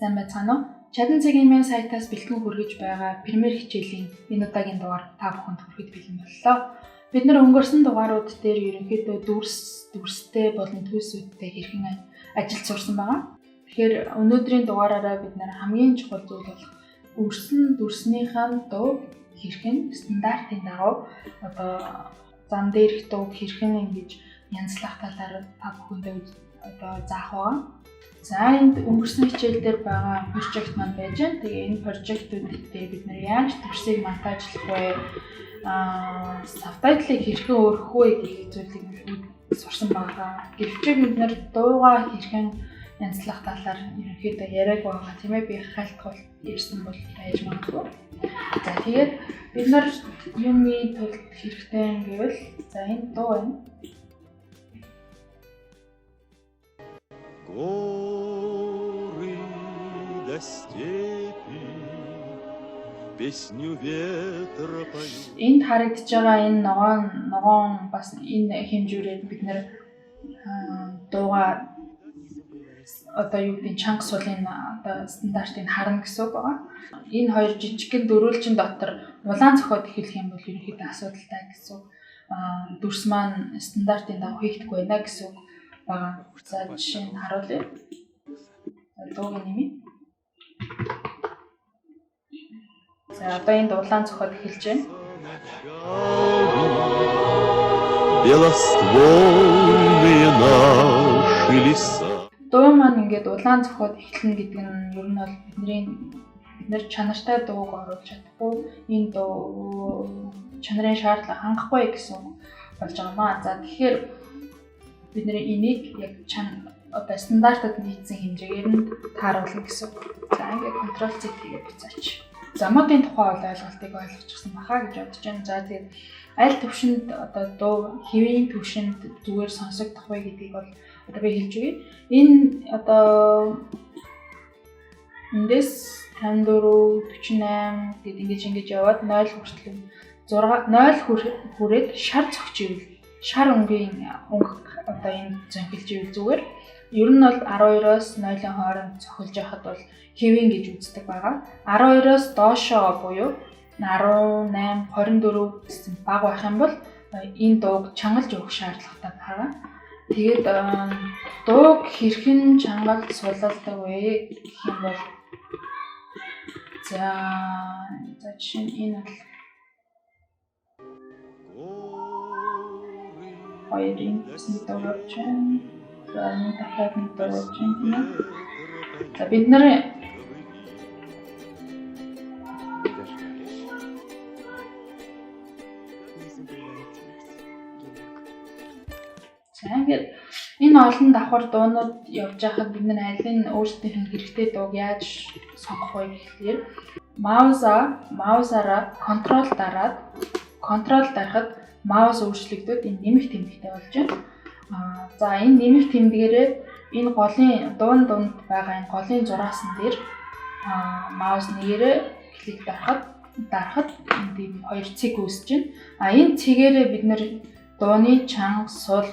Сайн байцгаана уу? Чадан цагийн маань сайтаас бэлтгэн хүргэж байгаа премьер хичээлийн энэ удаагийн дугаар та бүхэнд хүрэхэд бэлэн боллоо. Бид нэр өнгөрсөн дугаарууд дээр ерөнхийдөө дүрстэй болон төлсүүдтэй хэрхэн ажиллаж сурсан байгаа. Тэгэхээр өнөөдрийн дугаараараа бид нэр хамгийн чухал зүйл болох өрсөн дүрснийхаа дуу хэрхэн стандартын дагуу зам дээрх дуу хэрхэн ингэж янзлах талаар та бүхэндээ заах байгаа. За энд өнгөрсөн хичээл дээр байгаа прожект маань байж байна. Тэгээ энэ прожектуудыг бид нэр яаж дүрсийг монтажлах вэ? Сабтайтлыг хэрхэн өөрөх вэ гэх зүйлийг сурсан байгаа. Гэвч бид нэр дуугаа хэрхэн янзлах талаар ерөнхийдөө яриаг байгаа тийм ээ. Би хайлтгуул ярьсан бол байж магадгүй. За тэгээд бид нар юуны тулд хэрэгтэй юм гэвэл за энэ дуу байна. Горы до степи песню ветра поют. Энд харагдаж байгаа энэ ногоон бас энэ хэмжүүрээр бид нэр дууга юу гэдэг чанга суулын стандартыг харна гэсэн үг байгаа. Энэ хоёр жижигхэн дөрвөлжин дотор улаан зохиод эхлэх юм бол ерөнхийдөө асуудалтай гэсэн үг. Дүрс маань стандартын дагуу хийгдэхгүй байна гэсэн үг байгаа. За жишээ нь харуулъя. Дуугийн нэмий. За одоо энд улаан зохиод эхэлж байна. Белоствольные наши леса. Дуу маань ингээд улаан зохиод эхэлнэ гэдэг нь ер нь бол бид нэр чанартай дууг оруулж чадахгүй. Энэ дуу чанарын шаардлага хангахгүй гэсэн үг болж байгаа маа. За тэгэхээр бид нэр энийг яг стандартад нийцсэн хэмжээгээр нь тааруулна гэсэн үг. За ингээд Ctrl Z хийгээд буцаач. Замуудын тухай бол ойлголтыг ойлгочихсон баха гэж бодож байна. За тэгээд аль төвшөнд дуу хэвийн төвшөнд зүгээр сонсогдох вэ гэдгийг бол би хэлж өгье. Энэ эндээс 54, 48 гэд ингэж яваад 0 хүртэл 0 хүрээд шар зогч ивэл шар өнгийн энэ зөнхилж ивэл зүгээр. Ер нь бол 12-оос 0-ын хооронд цохилж байхад бол хэвийн гэж үздэг байгаа. 12-оос доошоо буюу 18, 24 гэсэн бага байх юм бол энэ дууг чангалж өгөх шаардлагатай байгаа. Тэгээд дууг хэрхэн чангалж суулгадаг вэ гэх юм бол за жишээ нь энэ бол хоёрын дууг чинь энэ дахиад нэг дууг чинь за бид нар ингээд энэ олон давхар дуунууд явж байхад бид нар аль нь өөрсдийнх нь хэрэгтэй дууг яаж сонгох вэ гэхээр маусаараа контрол дарахад маус өөрчлөгдөд энэ нэмэх тэмдэгтэй болж байна. За энэ нэмэх тэмдгээрээ энэ голын дунд байгаа энэ голын зураасан дээр маус нэрээ клик дарахад энэ хоёр цэг үүсэж байна. Энэ цэгээрээ бид нэр дууны чанга сул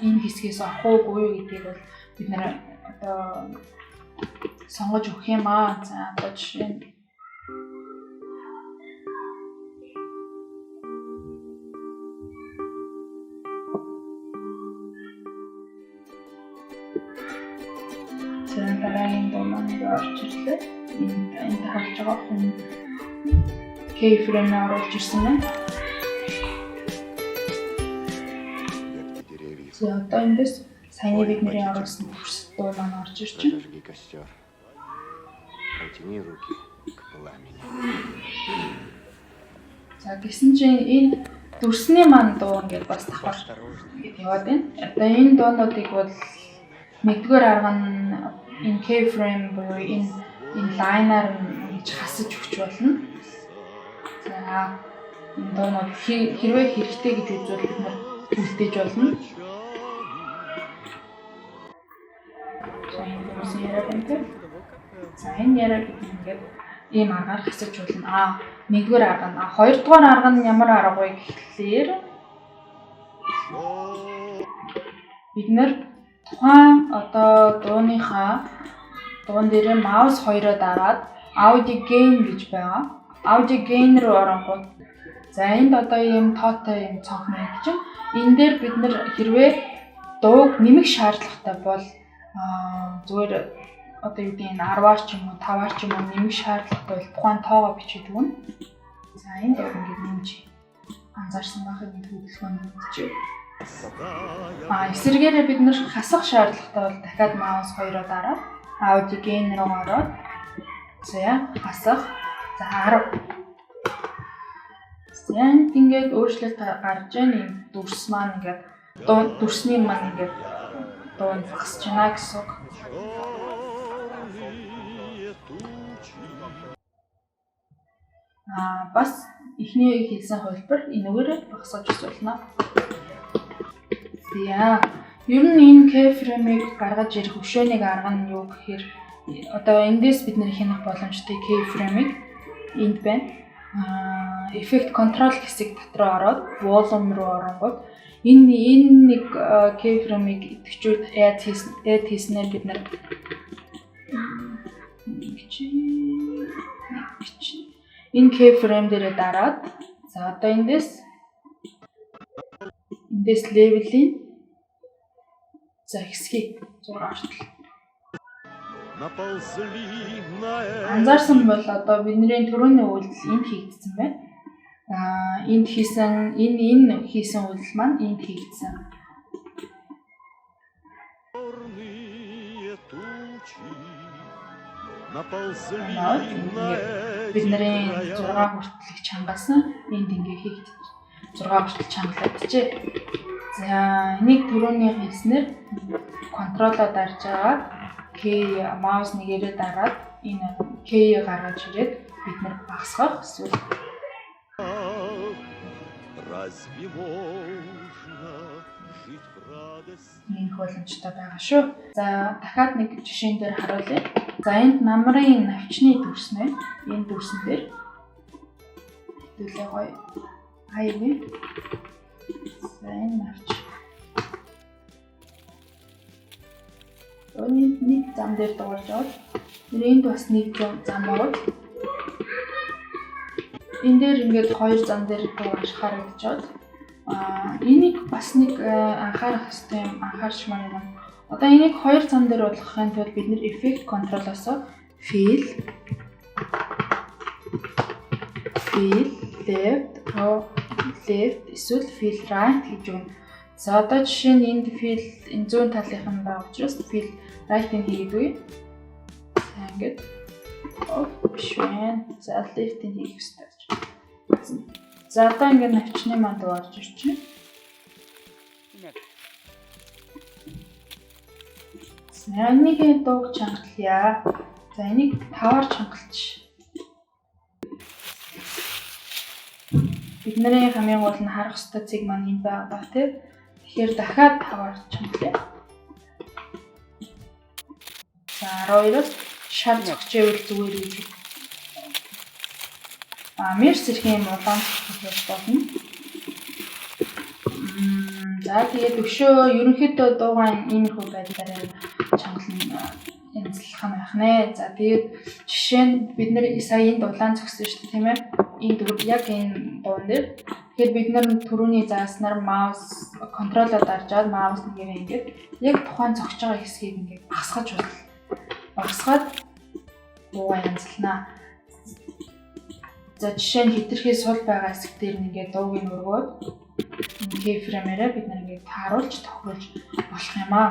энэ хэсгээс авах уугүй юу гэдгийг бол бид нэр сонгож өгөх юм аа. За жишээ нь дараагийн дуу маань орж ирлээ. Энд харж байгаа хүн keyframe оруулж ирсэн байна. За одоо эндээс саяны бидний оруулсан дүрс дуу маань орж ирж байна. За гэсэн чинь энэ дүрсний маань дуу ингээд бас давхар ингээд яваад байна. Одоо энэ дуунуудыг бол нэгдүгээр арга нь энэ keyframe буюу энэ лайнаар ингэж хасаж өгч болно. За энэ дуунууд хэрвээ хэрэгтэй гэж үзвэл бид нар үлдээж болно. За энэ яриаг ингээд ийм аргаар хасаж болно. Нэгдүгээр арга нь. Хоёрдугаар арга нь ямар арга вэ гэхлээр бид нар тухайн дууныхаа дуун дээр маус 2-оо дараад audio gain гэж байгаа. Audio gain руу оронгууд за энд одоо ийм тоотой юм цонх нэг чинь энэ дээр бид нэр хэрвээ дууг нэмэх шаардлагатай бол зүгээр одоо юу гэдэг нь 10-аар ч юм уу 5-аар ч юм уу нэмэх шаардлагатай бол тухайн тоогоо бичиж өгнө. За энэ дууг ингэж нэмж анзаарсан байхад энэ хөдөлгөөнд үзчихв. Эсвэргээрээ бид нэр хасах шаардлагатай бол дахиад маус 2-оо дараад audio gain руу ороод за хасах. За 10. За энд ингээд өөрчлөлт гарч байна. Ийм дүрс маань ингээд дүрсний маань ингээд дуун багасч байна гэсэн үг. Бас эхний хэлсэн хувилбар энэгээр багасгаж болно. За ер нь энэ keyframe-ийг гаргаж ирэх өшөөнийг арга нь юу гэхээр одоо эндээс бид нэр хянах боломжтой keyframe-ийг энд байна. Effect control хэсэг дотроо ороод volume руу оронгууд энэ нэг keyframe-ийг идэвхжүүлж add хийснээр бид нэр энэ keyframe дээрээ дараад за одоо эндээс level-ийн за хэсгийг 6 хүртэл анзаарсан бол одоо бидний түрүүний үйлдэл энд хийгдсэн байна. Энд хийсэн энэ хийсэн үйлдэл маань энд хийгдсэн. Бидний 6 хүртэлх чангасан энд ингээ хийгдэж 6 хүртэл чангалагдчихэ. За энийг түрүүний хийснээр контролоо дарж аваад K маус нэгээрээ дараад энэ K гаргаж ирээд бид нар багасгах эсвэл энэ боломжтой байгаа шүү. За дахиад нэг жишээн дээр харуулъя. За энд намрын навчны дүрс нэ. Энэ дүрсэн дээр хэвлээ гоё аягүй. За энэ навч. Өнөөдөр нэг зам дээр дуурж аваад энд бас нэг зам аваад энэ дээр ингээд хоёр зам дээр дуурж харагдчиход энийг бас нэг анхаарах хэрэгтэй юм анхаарч маань юм. Одоо энийг хоёр зам дээр болгохын тулд бид нэр effect control-оос fill left эсвэл fill right гэж байна. За одоо жишээ нь энд fill энэ зүүн талынхан байгаа учраас fill right-ийг хийгээдгүй. За ингээд биш байна. За left-ийг хийх хэрэгтэй. За одоо ингээд навчны манд орж ирчихэ. За энийг дууг чангалъя. За энийг 5-аар чангалч. Бидний хамгийн гол нь харах ёстой цэг маань энэ байгаа тийм. Тэгэхээр дахиад 5-аар чангалъя. За 12-оос шал зогчээвэл зүгээр гэж. Мерс ирэх юм улаан болох болно. За тэгээд өшөө ерөнхийдөө дуугаан иймэрхүү байдлаар чангална янзлах юм байх нэ. За тэгээд жишээ нь бид нэр сая энд улаан зогсон шүү дээ тийм ээ. Энд яг энэ дуун дээр тэгэхээр бид нар түрүүний зааснаар маус контролоо даржаад маус нэгээр ингээд яг тухайн зогсож байгаа хэсгийг ингээд багасгаж болно. Багасгаад дуугаа янзлнаа. За жишээ нь хэтэрхий сул байгаа хэсэг дээр ингээд дууг нь өргөөд keyframe-аараа бид нар ингээд тааруулж тохируулж болох юм аа.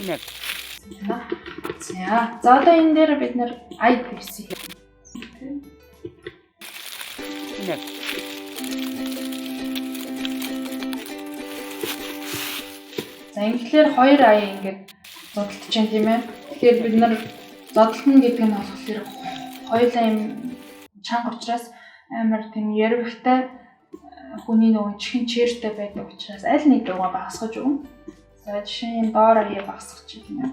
Инээд. За одоо энэ дээр бид нар IPC инээд. За ингээр 2 ая ингээд зодтолж чинь тийм ээ. Тэгэхээр бид нар зодтолно гэдэг нь болохоор хоёулаа юм чанга учраас амар тийм ярвхтай хүний нөгөө чихэн чээртэй байдаг учраас аль нэг дуугаа багасгаж өгнө. За жишээ нь доор аяа багасгах чинь тийм ээ.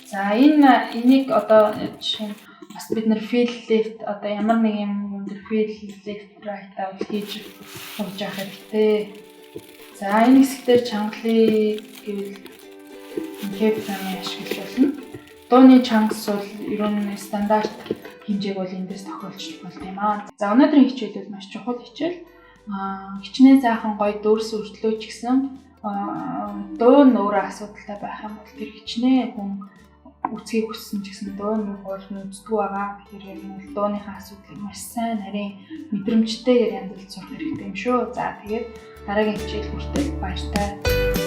За энийг одоо жишээ нь бас бид нэр fill left одоо ямар нэг юм дээр fill left right-аа хийж явах хэрэгтэй. За энэ хэсгээр чангалыг гэвэл кэпрамын ашиглаж болно. Дууны чангас бол ерөн стандарт хэмжээг бол эндээс тохиолж болд юм аа. За өнөөдрийн хичээл бол маш чухал хичээл. Хичнээн сайхан гоё дөрс өртлөө ч гэсэн дуу нь өөрөө асуудалтай байх юм бол тэр хичнээн хүн үцгийг хүссэн ч гэсэн дуу нь үздэггүй байгаа. Тэгэхээр юм бол дууныхаа асуудлыг маш сайн нарийн мэдрэмжтэйгээр янзлж сурах хэрэгтэй юм шүү. За тэгээд дараагийн хичээл хүртэл баяртай.